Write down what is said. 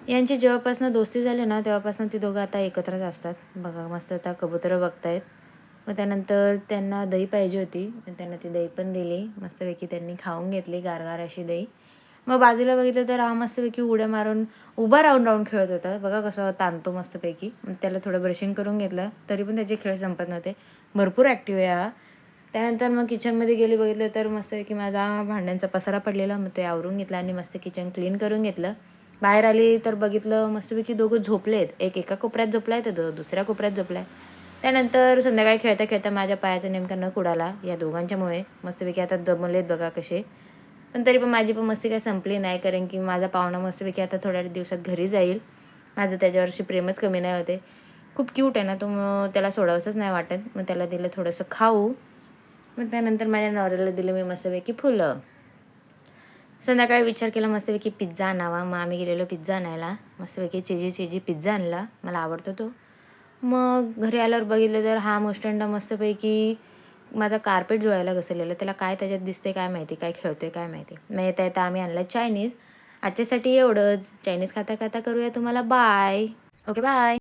यांची जेव्हापासून दोस्ती झाली ना, तेव्हापासून ती दोघं आता एकत्रच असतात. बघा मस्त आता कबुतरं बघतायत. मग त्यानंतर त्यांना दही पाहिजे होती. मग त्यांना ती दही पण दिली. मस्तपैकी त्यांनी खाऊन घेतली गार अशी दही. मग बाजूला बघितलं तर हा मस्तपैकी उड्या मारून उभा राहून खेळत होता. बघा कसं ताणतो मस्तपैकी. मग त्याला थोडं ब्रशिंग करून घेतलं, तरी पण त्याचे खेळ संपत नव्हते. भरपूर ॲक्टिव्ह आहे हा. त्यानंतर मग किचनमध्ये गेली बघितलं तर मस्तपैकी माझा भांड्यांचा पसारा पडलेला. मग ते आवरून घेतला आणि मस्त किचन क्लीन करून घेतलं. बाहेर आली तर बघितलं मस्तपैकी दोघं झोपलेत. एक एका कोपऱ्यात झोपलाय तर दुसऱ्या कोपऱ्यात झोपलाय. त्यानंतर संध्याकाळी खेळता माझ्या पायाचा नेमका नख उडाला या दोघांच्यामुळे. मस्तपैकी आता दमलेत बघा कसे. पण तरी पण माझी पण मस्ती काही संपली नाही, कारण की माझा पाहुणा मस्तपैकी आता थोड्या दिवसात घरी जाईल. माझं त्याच्यावरची प्रेमच कमी नाही होते. खूप क्यूट आहे ना तो, मग त्याला सोडावंसंच नाही वाटत. मग त्याला दिलं थोडंसं खाऊ. मग त्यानंतर माझ्या नवऱ्याला दिलं मी मस्तपैकी फुलं. संध्याकाळी विचार केला मस्तपैकी पिझ्झा आणावा. मग आम्ही गेलेलो पिझ्झा आणायला. मस्तपैकी चीजी पिझ्झा आणला. मला आवडतो तो. मग घरी आल्यावर बघितलं तर हा मुस्टंडा मस्तपैकी माझा कार्पेट धुवायला घसरलेला. त्याला काय त्याच्यात दिसते काय माहिती, काय खेळतोय काय माहिती. मग येता आम्ही आणलं चायनीज. आजच्यासाठी एवढंच. चायनीज खाता करूया तुम्हाला बाय. Okay bye.